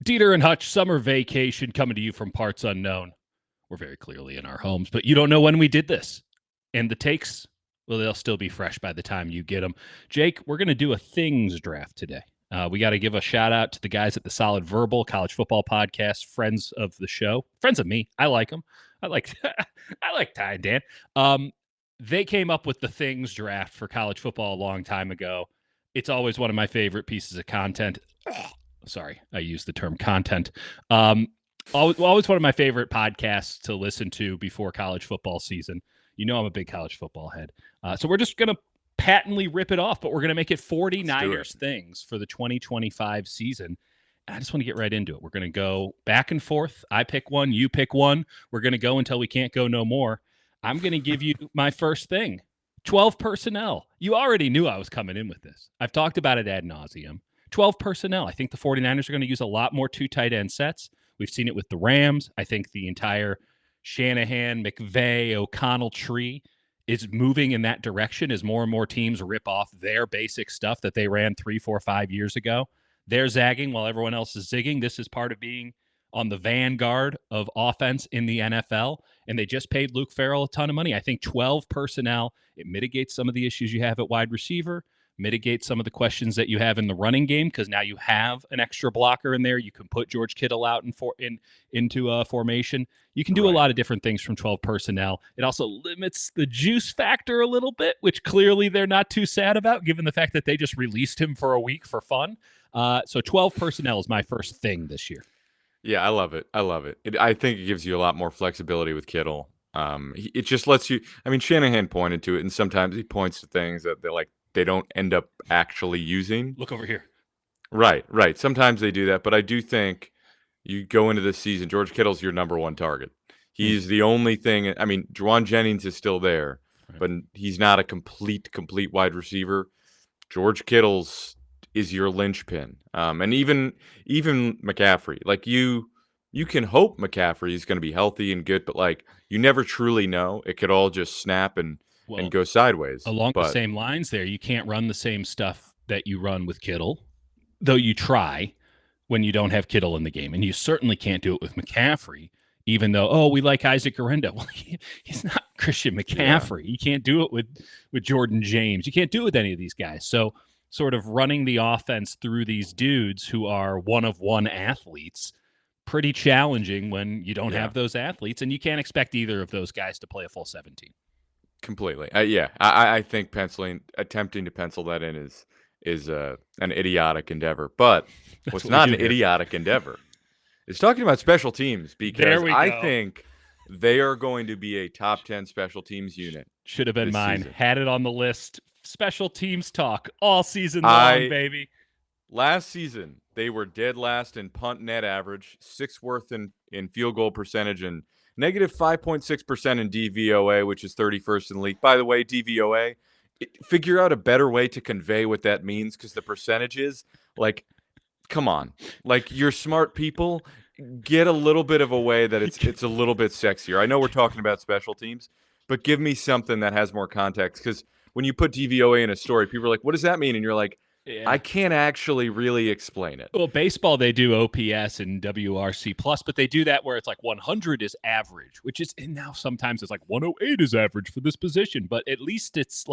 Dieter and Hutch, summer vacation coming to you from parts unknown. We're very clearly in our homes, but you don't know when we did this. And the takes, well, they'll still be fresh by the time you get them. Jake, we're going to do a things draft today. We got to give a shout out to the guys at the Solid Verbal College Football Podcast, friends of the show, friends of me. I like them. I like Ty and Dan. They came up with the things draft for college football a long time ago. It's always one of my favorite pieces of content. Sorry, I used the term content. Always one of my favorite podcasts to listen to before college football season. You know I'm a big college football head. So we're just going to patently rip it off, but we're going to make it 49ers things for the 2025 season. And I just want to get right into it. We're going to go back and forth. I pick one, you pick one. We're going to go until we can't go no more. I'm going to give you my first thing. 12 personnel. You already knew I was coming in with this. I've talked about it ad nauseum. 12 personnel. I think the 49ers are going to use a lot more two tight end sets. We've seen it with the Rams. I think the entire Shanahan, McVay, O'Connell tree is moving in that direction as more and more teams rip off their basic stuff that they ran 3, 4, 5 years ago. They're zagging while everyone else is zigging. This is part of being on the vanguard of offense in the NFL, and they just paid Luke Farrell a ton of money. I think 12 personnel, it mitigates some of the issues you have at wide receiver, mitigate some of the questions that you have in the running game because now you have an extra blocker in there. You can put George Kittle out into a formation. You can do a lot of different things from 12 personnel. It also limits the juice factor a little bit, which clearly they're not too sad about given the fact that they just released him for a week for fun. So 12 personnel is my first thing this year. Yeah, I love it. I think it gives you a lot more flexibility with Kittle. It just lets you. I mean, Shanahan pointed to it, and sometimes he points to things that they don't end up actually using. Look over here. Right. Sometimes they do that, but I do think you go into this season, George Kittle's your number one target. He's the only thing. I mean, Juwan Jennings is still there, but he's not a complete wide receiver. George Kittle's is your linchpin. And even McCaffrey, like you can hope McCaffrey is going to be healthy and good, but you never truly know. It could all just snap and go sideways. Along the same lines there, you can't run the same stuff that you run with Kittle, though you try when you don't have Kittle in the game. And you certainly can't do it with McCaffrey, even though, we like Isaac Garenda. Well, he's not Christian McCaffrey. Yeah. You can't do it with Jordan James. You can't do it with any of these guys. So sort of running the offense through these dudes who are one-of-one athletes, pretty challenging when you don't have those athletes, and you can't expect either of those guys to play a full 17. Completely. I think attempting to pencil that in is an idiotic endeavor. But what's not an idiotic endeavor is talking about special teams, because I think they are going to be a top 10 special teams unit. Should have been mine. Season. Had it on the list. Special teams talk all season long, baby. Last season, they were dead last in punt net average, 6th worst in field goal percentage, and negative 5.6% in DVOA, which is 31st in the league. By the way, DVOA, figure out a better way to convey what that means, because the percentages, come on. You're smart people, get a little bit of a way that it's a little bit sexier. I know we're talking about special teams, but give me something that has more context, because when you put DVOA in a story, people are like, what does that mean? And you're like, I can't actually really explain it. Well, baseball, they do OPS and WRC+, but they do that where it's 100 is average, which is, and now sometimes it's 108 is average for this position, but at least it's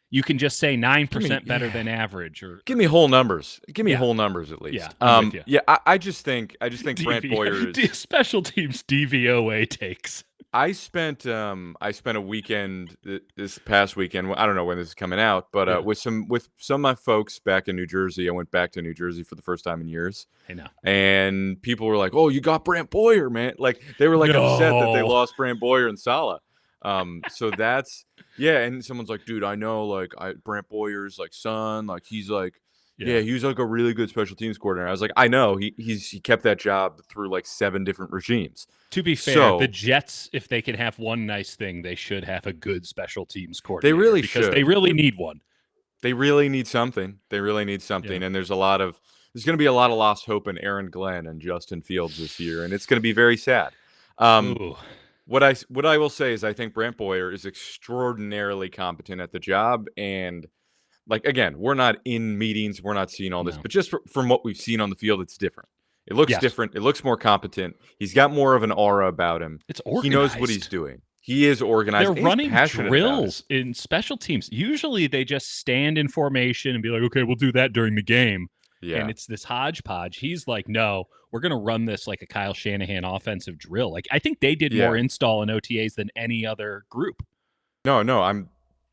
you can just say 9% better than average. Or give me whole numbers. Give me whole numbers at least. I just think Brant Boyer is special teams DVOA takes. I spent a weekend this past weekend. I don't know when this is coming out, but with some of my folks back in New Jersey. I went back to New Jersey for the first time in years. I know. And people were like, "Oh, you got Brant Boyer, man!" They were upset that they lost Brant Boyer and Saleh. So that's and someone's like, "Dude, I know Brant Boyer's son, he's he was a really good special teams coordinator." I was like, I know, he kept that job through 7 different regimes. To be fair, the Jets, if they can have one nice thing, they should have a good special teams coordinator. They really because should. They really need one. They really need something. And there's going to be a lot of lost hope in Aaron Glenn and Justin Fields this year, and it's going to be very sad. What I will say is I think Brant Boyer is extraordinarily competent at the job, and again, we're not in meetings, we're not seeing all this, but just from what we've seen on the field, it's different. It looks Yes. different. It looks more competent. He's got more of an aura about him. It's He knows what he's organized. doing. He is organized. They're And he's running passionate about it. drills in special teams. Usually they just stand in formation and be like, okay, we'll do that during the game. Yeah. And it's this hodgepodge. He's like, no, we're going to run this like a Kyle Shanahan offensive drill. Like, I think they did more install in OTAs than any other group. No,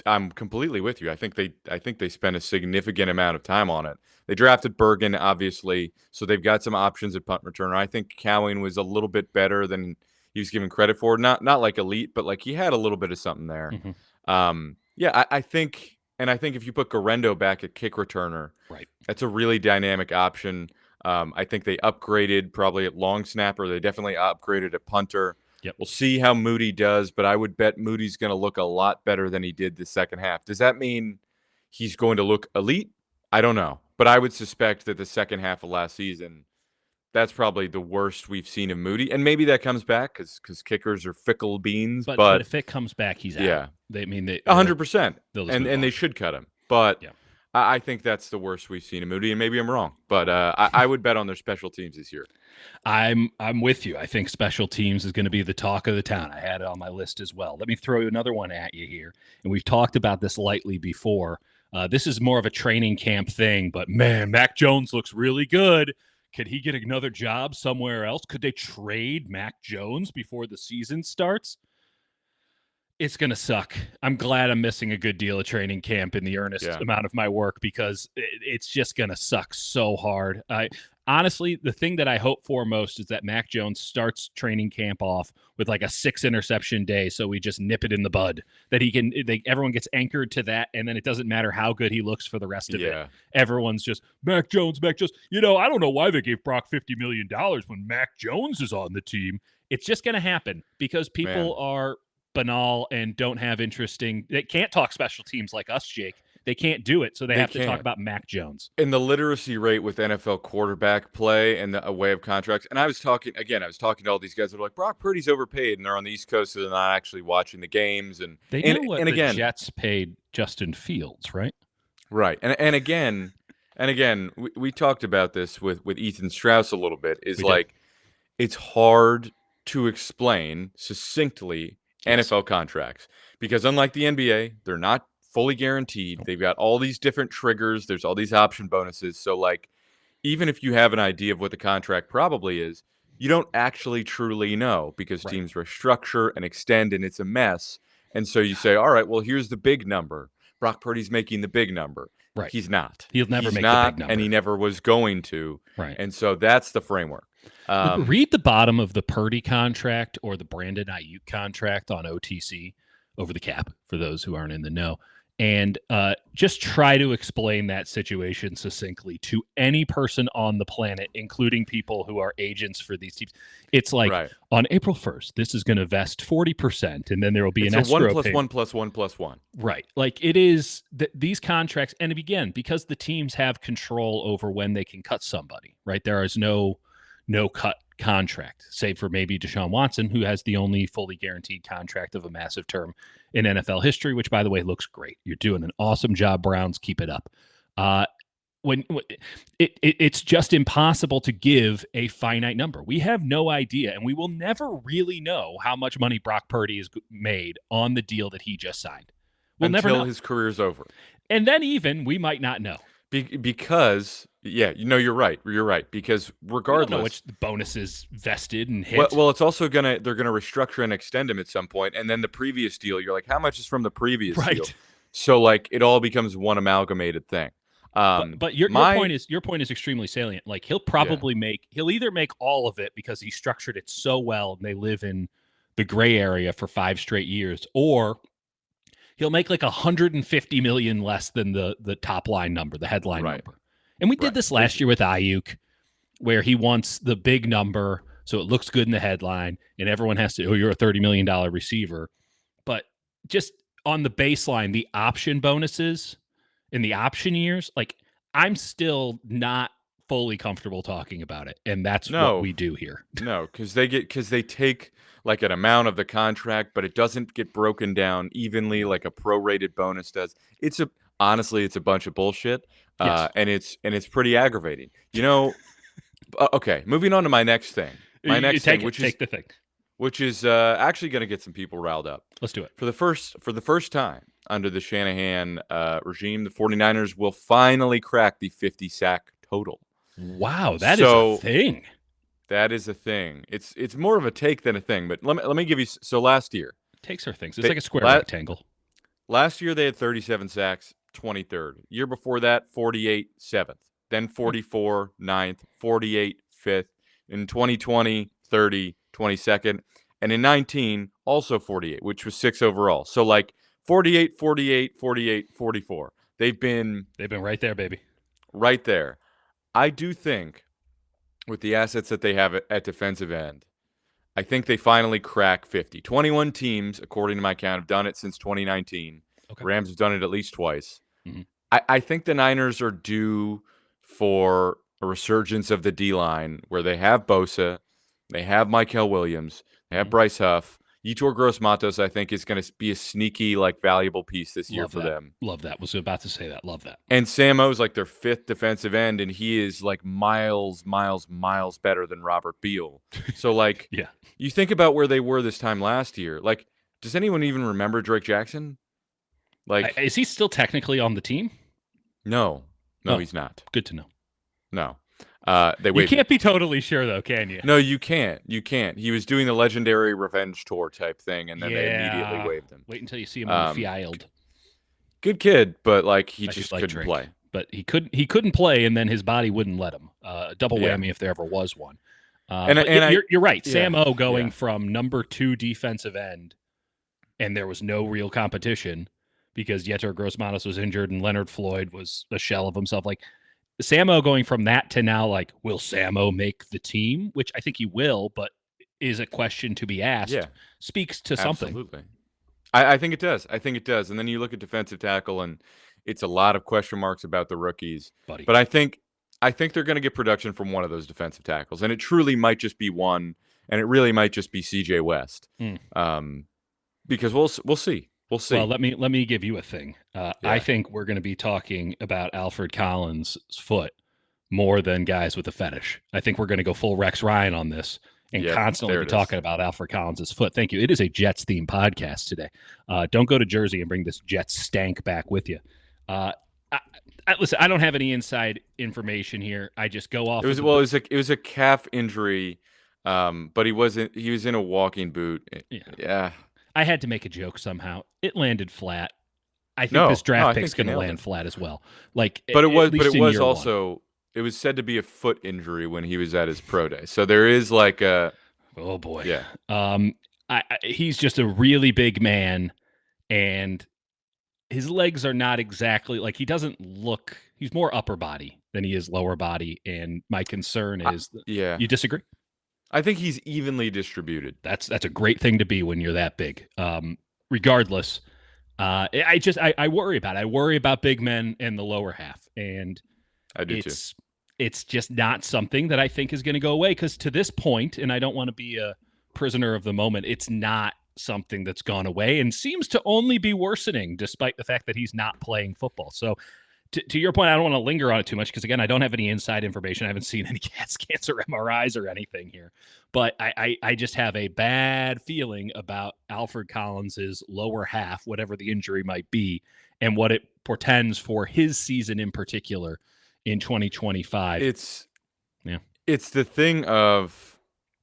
I'm completely with you. I think they spent a significant amount of time on it. They drafted Bergen, obviously, so they've got some options at punt returner. I think Cowing was a little bit better than he was given credit for. Not like elite, but like he had a little bit of something there. I think if you put Garendo back at kick returner, right, that's a really dynamic option. I think they upgraded probably at long snapper. They definitely upgraded at punter. Yep. We'll see how Moody does, but I would bet Moody's going to look a lot better than he did the second half. Does that mean he's going to look elite? I don't know. But I would suspect that the second half of last season, that's probably the worst we've seen of Moody. And maybe that comes back because kickers are fickle beans. But if it comes back, he's out. Yeah. They 100%. And they should cut him. But yeah. I think that's the worst we've seen of Moody, and maybe I'm wrong. But I would bet on their special teams this year. I'm with you. I think special teams is going to be the talk of the town. I had it on my list as well. Let me throw another one at you here. And we've talked about this lightly before. This is more of a training camp thing, but man, Mac Jones looks really good. Could he get another job somewhere else? Could they trade Mac Jones before the season starts? It's going to suck. I'm glad I'm missing a good deal of training camp in the earnest amount of my work because it's just going to suck so hard. Honestly, the thing that I hope for most is that Mac Jones starts training camp off with like a 6 interception day, so we just nip it in the bud. That everyone gets anchored to that, and then it doesn't matter how good he looks for the rest of it. Everyone's just Mac Jones. I don't know why they gave Brock $50 million when Mac Jones is on the team. It's just going to happen because people are banal and don't have they can't talk special teams like us, Jake. They can't do it, so they have to talk about Mac Jones. And the literacy rate with NFL quarterback play and the way of contracts. And I was talking to all these guys that are like, Brock Purdy's overpaid, and they're on the East Coast, so they're not actually watching the games. And they know what the Jets paid Justin Fields, right? Right. And again, we talked about this with Ethan Strauss a little bit, it's hard to explain succinctly NFL contracts because unlike the NBA, they're not fully guaranteed. They've got all these different triggers. There's all these option bonuses. So like, even if you have an idea of what the contract probably is, you don't actually truly know because teams restructure and extend and it's a mess. And so you say, all right, well, here's the big number. Brock Purdy's making the big number. Right. He's not. He'll never make the big number. And he never was going to. Right. And so that's the framework. Read the bottom of the Purdy contract or the Brandon Aiyuk contract on OTC, over the cap, for those who aren't in the know. And just try to explain that situation succinctly to any person on the planet, including people who are agents for these teams. It's like on April 1st, this is going to vest 40%, and then there will be an escrow 1 + 1 + 1. Right. Like it is these contracts. And again, because the teams have control over when they can cut somebody, right? There is no cut contract, save for maybe Deshaun Watson, who has the only fully guaranteed contract of a massive term in NFL history, which, by the way, looks great. You're doing an awesome job, Browns. Keep it up. It's just impossible to give a finite number. We have no idea, and we will never really know how much money Brock Purdy has made on the deal that he just signed. We'll never know. Until his career's over. And then even we might not know. Because you're right. You're right. Because regardless, we don't know which bonuses vested and hit. Well, it's also they're gonna restructure and extend him at some point, and then the previous deal, you're like, how much is from the previous deal? So like, it all becomes one amalgamated thing. But your point is extremely salient. Like he'll probably he'll either make all of it because he structured it so well, and they live in the gray area for 5 straight years, or he'll make like $150 million less than the top line number, the headline number. And we did this last year with Aiyuk, where he wants the big number so it looks good in the headline, and everyone has to, you're a $30 million receiver. But just on the baseline, the option bonuses in the option years, like I'm still not fully comfortable talking about it. And that's what we do here. No, because they take like an amount of the contract, but it doesn't get broken down evenly like a prorated bonus does. Honestly, it's a bunch of bullshit. And it's pretty aggravating. Okay, moving on to my next thing. My next thing, which is actually going to get some people riled up. Let's do it. For the first time under the Shanahan regime, the 49ers will finally crack the 50 sack total. Wow, that is a thing. That is a thing. It's more of a take than a thing. But let me give you. So last year, takes are things. It's like a square rectangle. Last year they had 37 sacks, 23rd. Year before that, 48, 7th. Then 44, 9th. 48, 5th. In 2020, 30, 22nd. And in 19, also 48, which was 6 overall. So like 48, 48, 48, 44. They've been right there, baby. Right there. I do think with the assets that they have at defensive end, I think they finally crack 50. 21 teams, according to my count, have done it since 2019. Okay. Rams have done it at least twice. Mm-hmm. I think the Niners are due for a resurgence of the D-line where they have Bosa, they have Mykel Williams, they have Bryce Huff. Yetur Gross-Matos, I think, is going to be a sneaky, valuable piece this year for them. Love that. Was about to say that. Love that. And Sam O's like their 5th defensive end, and he is like miles better than Robert Beal. So, yeah. You think about where they were this time last year. Does anyone even remember Drake Jackson? Is he still technically on the team? No, he's not. Good to know. No. You can't be totally sure, though, can you? No, you can't. He was doing the legendary revenge tour type thing, and then they immediately waived him. Wait until you see him in the field. Good kid, but he just couldn't play. But he couldn't play, and then his body wouldn't let him. Double whammy if there ever was one. You're right. Yeah, Sam O going from number 2 defensive end, and there was no real competition because Yetur Gross-Matos was injured and Leonard Floyd was a shell of himself. Samo going from that to now, will Samo make the team? Which I think he will, but is a question to be asked. Yeah. Speaks to something. Absolutely. I think it does. And then you look at defensive tackle, and it's a lot of question marks about the rookies. Buddy. But I think they're going to get production from one of those defensive tackles, and it truly might just be one, and it really might just be CJ West. Because we'll see. We'll see. Well, let me give you a thing. I think we're going to be talking about Alfred Collins' foot more than guys with a fetish. I think we're going to go full Rex Ryan on this and constantly be talking about Alfred Collins' foot. Thank you. It is a Jets-themed podcast today. Don't go to Jersey and bring this Jets stank back with you. Listen, I don't have any inside information here. I just go off. It was a calf injury, but he was in a walking boot. Yeah. I had to make a joke somehow. It landed flat. I think this draft pick's going to land flat as well. It was said to be a foot injury when he was at his pro day. So there is a oh boy. Yeah. He's just a really big man, and his legs are not exactly he doesn't look. He's more upper body than he is lower body, and my concern is you disagree? I think he's evenly distributed. That's a great thing to be when you're that big. Regardless, I worry about it. I worry about big men in the lower half, and I do too. It's just not something that I think is going to go away because to this point, and I don't want to be a prisoner of the moment, it's not something that's gone away and seems to only be worsening despite the fact that he's not playing football. So to your point, I don't want to linger on it too much because, again, I don't have any inside information. I haven't seen any CAT scans or MRIs or anything here. But I just have a bad feeling about Alfred Collins' lower half, whatever the injury might be, and what it portends for his season in particular in 2025. It's the thing of,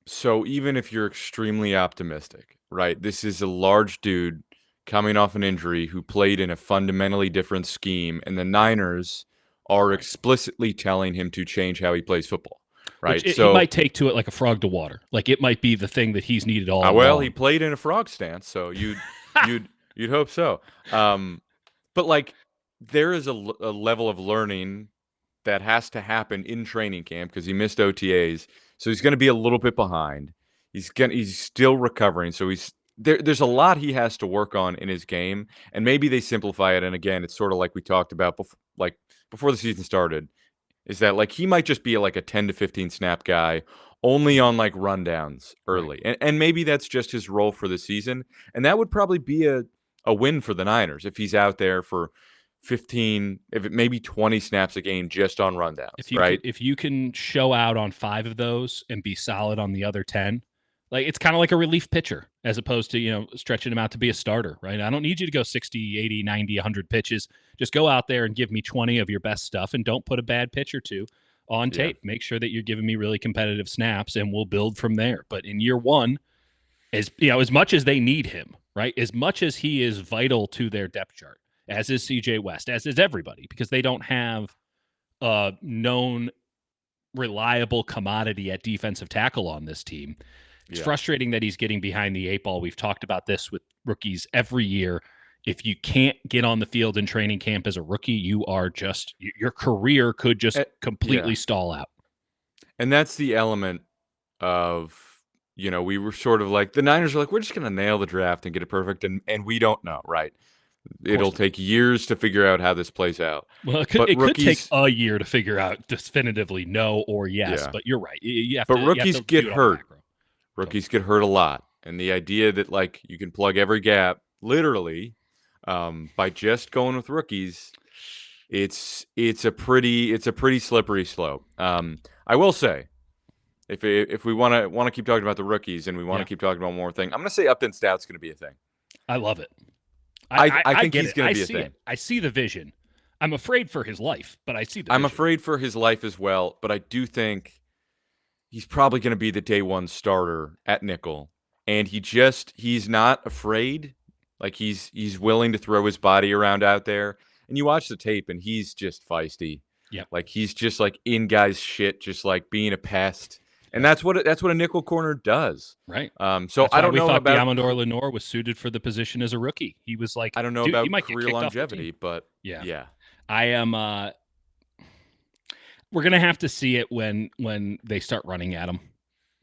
so even if you're extremely optimistic, right, this is a large dude coming off an injury who played in a fundamentally different scheme, and the Niners are explicitly telling him to change how he plays football, right? He might take to it like a frog to water. It might be the thing that he's needed all along. He played in a frog stance, so you'd hope so. But there is a level of learning that has to happen in training camp because he missed OTAs, so he's going to be a little bit behind. He's still recovering, so there's a lot he has to work on in his game, and maybe they simplify it. And again, it's sort of like we talked about before the season started, is that he might just be a 10 to 15 snap guy only on rundowns early, and maybe that's just his role for the season, and that would probably be a win for the Niners if he's out there for 15, maybe 20 snaps a game just on rundowns, right? If you can show out on 5 of those and be solid on the other 10, like it's kind of like a relief pitcher as opposed to, stretching him out to be a starter, right? I don't need you to go 60, 80, 90, 100 pitches. Just go out there and give me 20 of your best stuff and don't put a bad pitch or two on tape. Make sure that you're giving me really competitive snaps and we'll build from there. But in year one, as much as they need him, right? As much as he is vital to their depth chart, as is CJ West, as is everybody, because they don't have a known reliable commodity at defensive tackle on this team. It's frustrating that he's getting behind the 8 ball. We've talked about this with rookies every year. If you can't get on the field in training camp as a rookie, your career could just completely stall out. And that's the element of, we were sort of like, the Niners are like, we're just going to nail the draft and get it perfect. And we don't know, right? It'll take years to figure out how this plays out. Well, it could take a year to figure out definitively no or yes, but you're right. Rookies get hurt. Rookies get hurt a lot. And the idea that, like, you can plug every gap, literally, by just going with rookies, it's a pretty slippery slope. I will say, if we want to keep talking about the rookies and we want to keep talking about one more thing, I'm going to say Upton Stout's going to be a thing. I love it. I think he's going to be a thing. I see the vision. I'm afraid for his life, but I see the vision. I'm afraid for his life as well, but I do think he's probably going to be the day one starter at nickel. And he's not afraid. Like, he's willing to throw his body around out there. And you watch the tape and he's just feisty. Yeah. Like, he's just like in guys' shit, just like being a pest. And that's what a nickel corner does. Right. So I don't know about Amador Lenore was suited for the position as a rookie. He was like, I don't know about career longevity, but yeah. I am we're going to have to see it when they start running at him.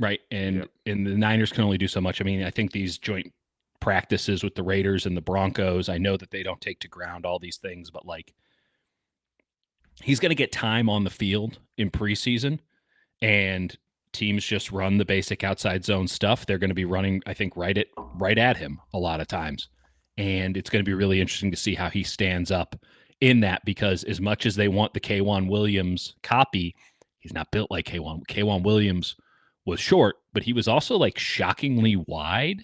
Right. And the Niners can only do so much. I mean, I think these joint practices with the Raiders and the Broncos, I know that they don't take to ground all these things, but like, he's going to get time on the field in preseason, and teams just run the basic outside zone stuff. They're going to be running, I think, right at him a lot of times. And it's going to be really interesting to see how he stands up in that, because as much as they want the K'Wan Williams copy, he's not built like K'Wan. K'Wan Williams was short, but he was also like shockingly wide.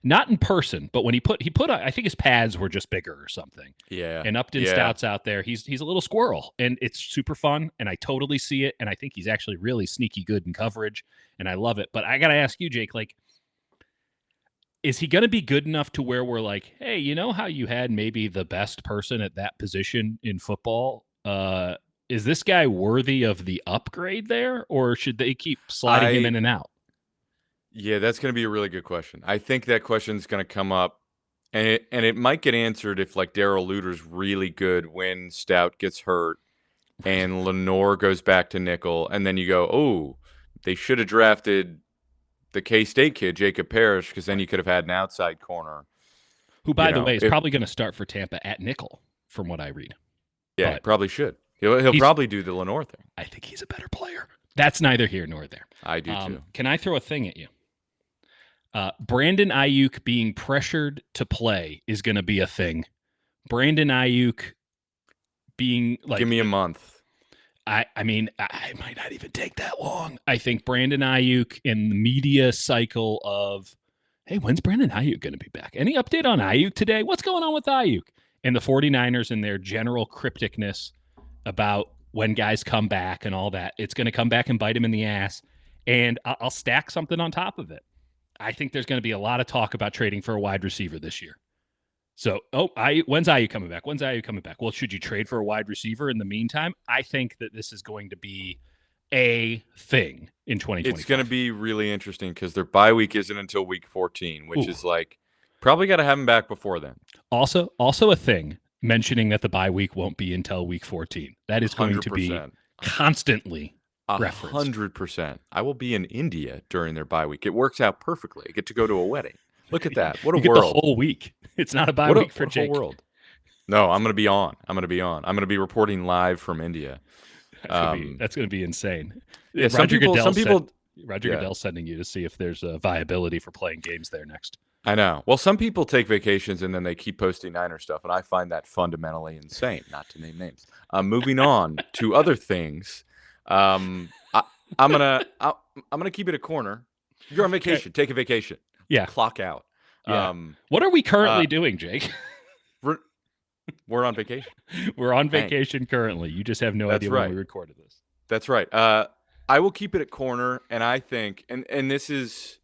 Not in person, but when he put, I think his pads were just bigger or something. Yeah. And Upton Stout's out there. He's a little squirrel, and it's super fun. And I totally see it. And I think he's actually really sneaky good in coverage, and I love it. But I got to ask you, Jake, like, is he going to be good enough to where we're like, hey, you know how you had maybe the best person at that position in football? Is this guy worthy of the upgrade there, or should they keep sliding him in and out? Yeah, that's going to be a really good question. I think that question is going to come up, and it might get answered if, like, Darrell Luter's really good when Stout gets hurt and Lenore goes back to nickel, and then you go, oh, they should have drafted the K-State kid, Jacob Parrish, because then you could have had an outside corner. Who, by the way, is probably going to start for Tampa at nickel, from what I read. Yeah, he probably should. He'll probably do the Lenore thing. I think he's a better player. That's neither here nor there. I do too. Can I throw a thing at you? Brandon Aiyuk being pressured to play is going to be a thing. Brandon Aiyuk being like... Give me a month. I mean, I might not even take that long. I think Brandon Aiyuk in the media cycle of, hey, when's Brandon Aiyuk going to be back? Any update on Aiyuk today? What's going on with Aiyuk? And the 49ers and their general crypticness about when guys come back and all that. It's going to come back and bite him in the ass. And I'll stack something on top of it. I think there's going to be a lot of talk about trading for a wide receiver this year. So, when's Aiyuk coming back? When's Aiyuk coming back? Well, should you trade for a wide receiver in the meantime? I think that this is going to be a thing in 2025. It's going to be really interesting because their bye week isn't until week 14, which is like probably got to have him back before then. Also a thing mentioning that the bye week won't be until week 14. That is going 100%. To be constantly 100%. I will be in India during their bye week. It works out perfectly. I get to go to a wedding. Look at that. What a you world. Get the whole week. It's not a bye week for Jake. Whole world. No, I'm going to be on. I'm going to be reporting live from India. That's going to be insane. Yeah, Roger Goodell's sending you to see if there's a viability for playing games there next. I know. Well, some people take vacations and then they keep posting Niner stuff, and I find that fundamentally insane, not to name names. Moving on to other things. I, I'm gonna keep it a corner. You're on Okay. vacation. Take a vacation. Yeah. Clock out. Yeah. What are we currently doing, Jake? We're on vacation. We're on vacation currently. You just have no idea when we recorded this. That's right. I will keep it at corner, and I think, and this is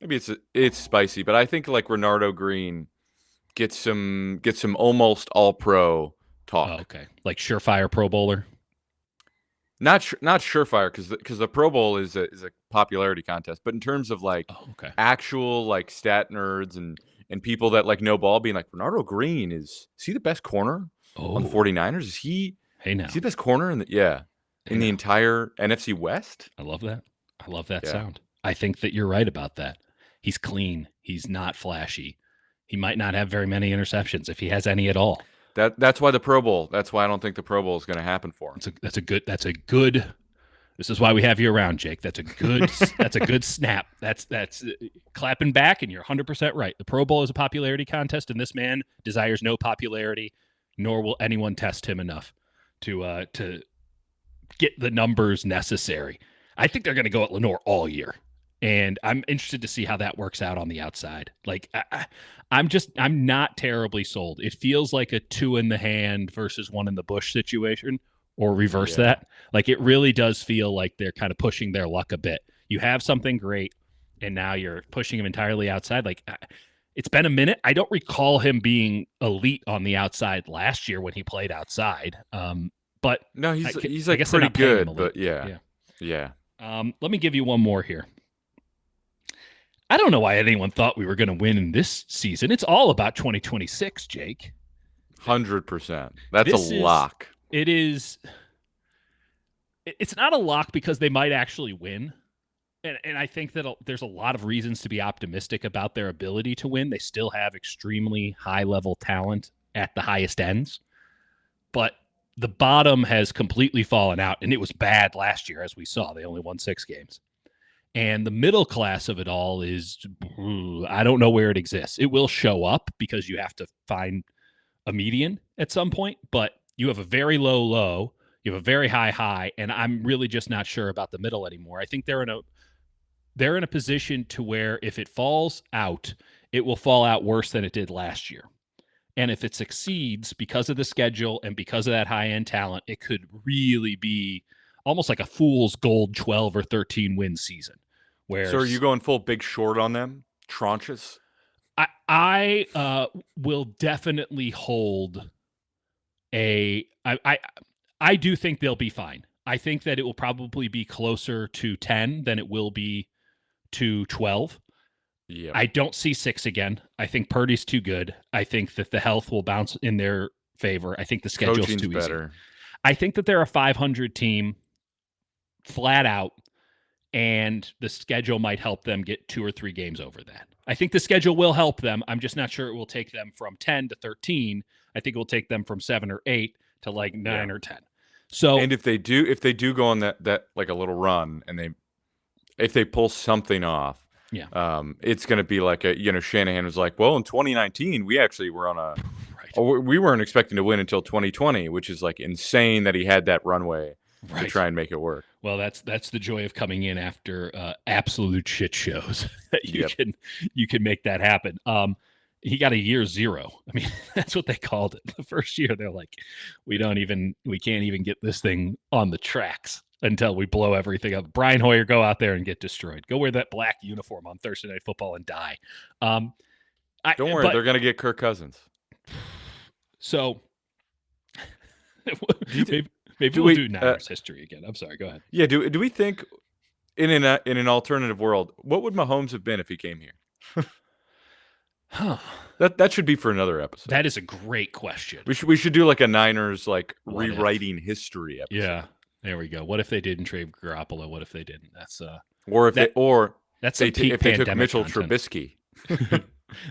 maybe it's spicy, but I think like Renardo Green gets some almost all pro talk. Oh, okay, like surefire Pro Bowler. Not surefire because the Pro Bowl is a popularity contest, but in terms of like actual like stat nerds and people that like know ball being like Renardo Green is he the best corner on the 49ers? Is he is he the best corner in the the entire NFC West? I love that. I love that sound. I think that you're right about that. He's clean. He's not flashy. He might not have very many interceptions if he has any at all. That's why the Pro Bowl. That's why I don't think the Pro Bowl is going to happen for him. That's a good. This is why we have you around, Jake. That's a good. That's a good snap. That's clapping back, and you're 100% right. The Pro Bowl is a popularity contest, and this man desires no popularity, nor will anyone test him enough to get the numbers necessary. I think they're going to go at Lenore all year. And I'm interested to see how that works out on the outside. Like, I'm not terribly sold. It feels like a 2 in the hand versus 1 in the bush situation, or reverse that. Like, it really does feel like they're kind of pushing their luck a bit. You have something great, and now you're pushing him entirely outside. Like, it's been a minute. I don't recall him being elite on the outside last year when he played outside. But no, he's like pretty good. But yeah. Let me give you one more here. I don't know why anyone thought we were going to win in this season. It's all about 2026, Jake. 100%. That's a lock. It is. It's not a lock because they might actually win. And I think that there's a lot of reasons to be optimistic about their ability to win. They still have extremely high-level talent at the highest ends. But the bottom has completely fallen out, and it was bad last year, as we saw. They only won 6 games. And the middle class of it all is, I don't know where it exists. It will show up because you have to find a median at some point, but you have a very low, you have a very high, and I'm really just not sure about the middle anymore. I think they're in a position to where if it falls out, it will fall out worse than it did last year. And if it succeeds because of the schedule and because of that high-end talent, it could really be almost like a fool's gold 12 or 13 win season. So are you going full Big Short on them? Tranches? I will definitely hold I do think they'll be fine. I think that it will probably be closer to 10 than it will be to 12. Yeah. I don't see 6 again. I think Purdy's too good. I think that the health will bounce in their favor. I think the schedule's too easy. I think that they're a 500 team flat out, and the schedule might help them get 2 or 3 games over that. I think the schedule will help them. I'm just not sure it will take them from 10 to 13. I think it will take them from 7 or 8 to like 9 or 10. So, and if they do go on that like a little run, and if they pull something off, it's going to be like Shanahan was like, well, in 2019 we actually were on we weren't expecting to win until 2020, which is like insane that he had that runway to try and make it work. Well, that's the joy of coming in after absolute shit shows that you can make that happen. He got a year 0. I mean, that's what they called it. The first year, they're like, we can't even get this thing on the tracks until we blow everything up. Brian Hoyer, go out there and get destroyed. Go wear that black uniform on Thursday Night Football and die. Don't worry, they're going to get Kirk Cousins. So maybe we'll do Niners history again. I'm sorry. Go ahead. Yeah. Do we think in an alternative world, what would Mahomes have been if he came here? That should be for another episode. That is a great question. We should do like a Niners rewriting history episode. Yeah. There we go. What if they didn't trade Garoppolo? What if they didn't? That's if they took Mitchell content. Trubisky.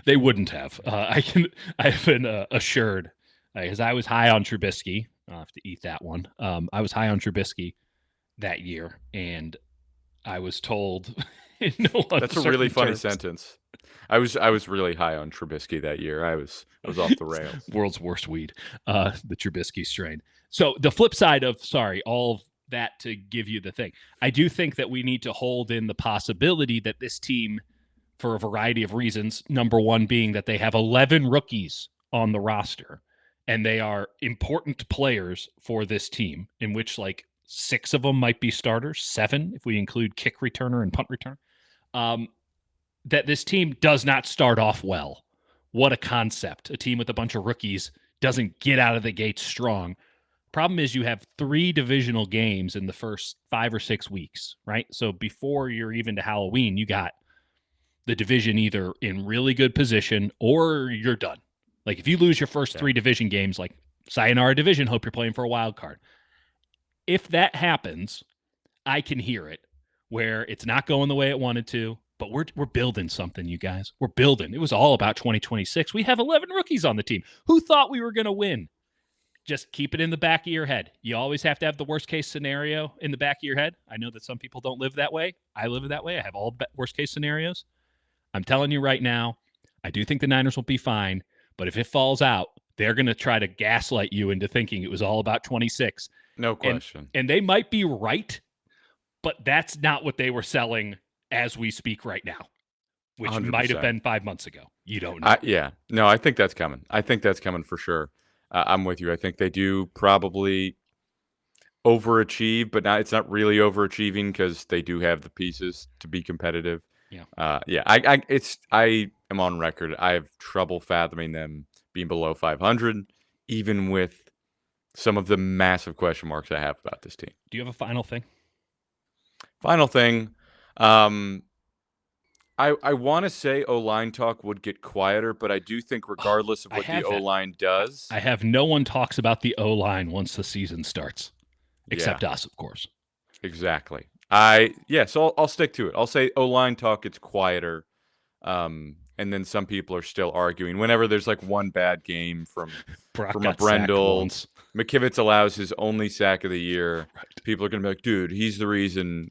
They wouldn't have. I've been assured, because I was high on Trubisky. I'll have to eat that one. I was high on Trubisky that year, and I was told in no That's a really uncertain funny terms. sentence. I was really high on Trubisky that year. I was off the rails. World's worst weed, the Trubisky strain. So the flip side of all of that to give you the thing, I do think that we need to hold in the possibility that this team, for a variety of reasons, number one being that they have 11 rookies on the roster, and they are important players for this team, in which like 6 of them might be starters, 7 if we include kick returner and punt return. That this team does not start off well. What a concept. A team with a bunch of rookies doesn't get out of the gate strong. Problem is you have 3 divisional games in the first 5 or 6 weeks, right? So before you're even to Halloween, you got the division either in really good position or you're done. Like if you lose your first 3 division games, like sayonara division, hope you're playing for a wild card. If that happens, I can hear it where it's not going the way it wanted to, but we're building something, you guys. We're building. It was all about 2026. We have 11 rookies on the team. Who thought we were going to win? Just keep it in the back of your head. You always have to have the worst case scenario in the back of your head. I know that some people don't live that way. I live that way. I have all worst case scenarios. I'm telling you right now, I do think the Niners will be fine, but if it falls out, they're going to try to gaslight you into thinking it was all about 26. No question. And they might be right, but that's not what they were selling as we speak right now, which 100%. might have been 5 months ago. You don't know. No, I think that's coming. I think that's coming for sure. I'm with you. I think they do probably overachieve, but it's not really overachieving because they do have the pieces to be competitive. Yeah. I am on record. I have trouble fathoming them being below 500, even with some of the massive question marks I have about this team. Do you have a final thing? Final thing. I want to say O-line talk would get quieter, but I do think regardless of what the O-line does. I have no one talks about the O-line once the season starts, except us, of course. Exactly. So I'll stick to it. I'll say O-line talk gets quieter, and then some people are still arguing. Whenever there's like one bad game from a Brendel, McKivitz allows his only sack of the year. Right. People are going to be like, dude, he's the reason,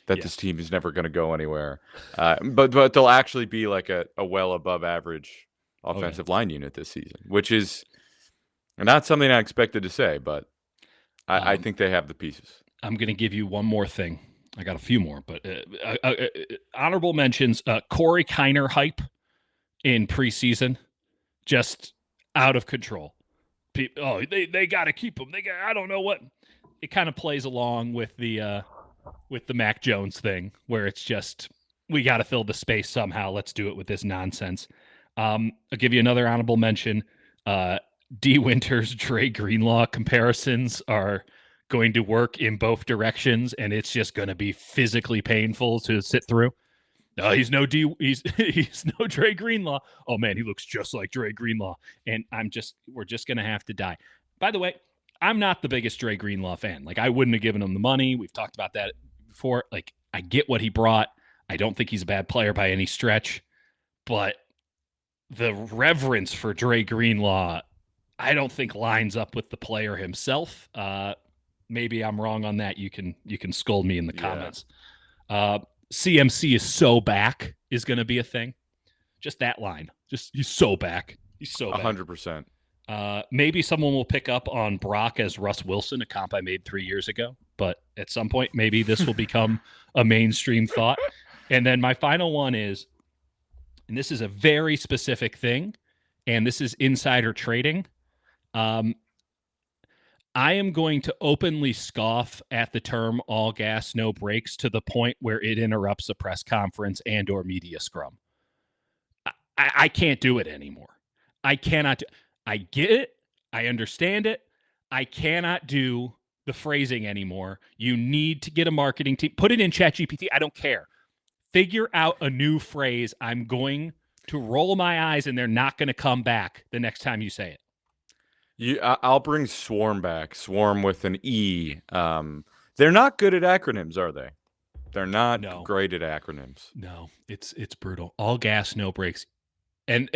that this team is never going to go anywhere. But they'll actually be like a well above average offensive line unit this season, which is not something I expected to say, but I think they have the pieces. I'm going to give you one more thing. I got a few more, but honorable mentions, Corey Kiner hype in preseason, just out of control. They got to keep him. I don't know what. It kind of plays along with the Mac Jones thing, where it's just we got to fill the space somehow. Let's do it with this nonsense. I'll give you another honorable mention. D. Winters, Dre Greenlaw comparisons are going to work in both directions, and it's just going to be physically painful to sit through. He's no Dre Greenlaw. Oh man, he looks just like Dre Greenlaw, and we're just going to have to die. By the way, I'm not the biggest Dre Greenlaw fan. Like, I wouldn't have given him the money. We've talked about that before. Like, I get what he brought. I don't think he's a bad player by any stretch, but the reverence for Dre Greenlaw, I don't think lines up with the player himself. Maybe I'm wrong on that. You can scold me in the comments. CMC is so back is going to be a thing. Just that line. Just he's so back. He's so back. 100%. Maybe someone will pick up on Brock as Russ Wilson, a comp I made 3 years ago. But at some point, maybe this will become a mainstream thought. And then my final one is, and this is a very specific thing, and this is insider trading. I am going to openly scoff at the term all gas, no brakes to the point where it interrupts a press conference and or media scrum. I can't do it anymore. I cannot. I get it. I understand it. I cannot do the phrasing anymore. You need to get a marketing team. Put it in ChatGPT. I don't care. Figure out a new phrase. I'm going to roll my eyes and they're not going to come back the next time you say it. I'll bring Swarm back. Swarm with an E. They're not good at acronyms, are they? They're not great at acronyms. No, it's brutal. All gas, no brakes. And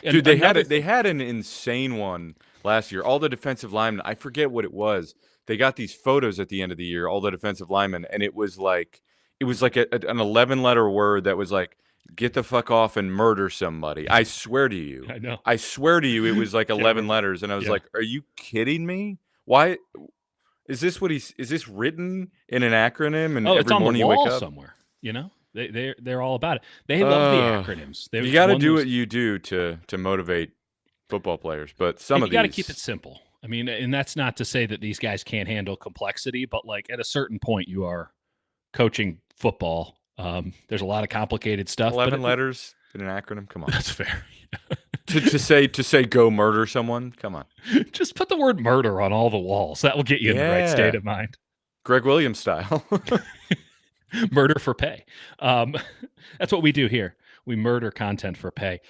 dude, they had an insane one last year. All the defensive linemen, I forget what it was. They got these photos at the end of the year, all the defensive linemen, and it was like it was like an 11-letter word that was like, get the fuck off and murder somebody. I swear to you. I know. I swear to you, it was like 11 remember. letters. And I was Yeah. like, are you kidding me? Why? Is this written in an acronym? And Oh, it's every on the morning you wake wall up? somewhere. You know, they're all about it. They love the acronyms. You got to do what you do to motivate football players. But some of you got to these, keep it simple. I mean, and that's not to say that these guys can't handle complexity, but like at a certain point, you are coaching football. There's a lot of complicated stuff. 11 letters in an acronym. Come on. That's fair. to say go murder someone. Come on. Just put the word murder on all the walls. That will get you in the right state of mind. Greg Williams style. Murder for pay. That's what we do here. We murder content for pay.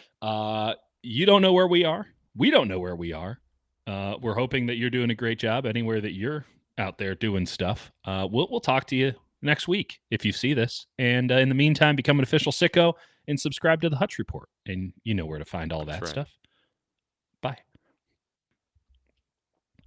You don't know where we are. We don't know where we are. We're hoping that you're doing a great job anywhere that you're out there doing stuff. We'll talk to you next week if you see this. And in the meantime, become an official sicko and subscribe to the Hutch Report. And you know where to find all that stuff.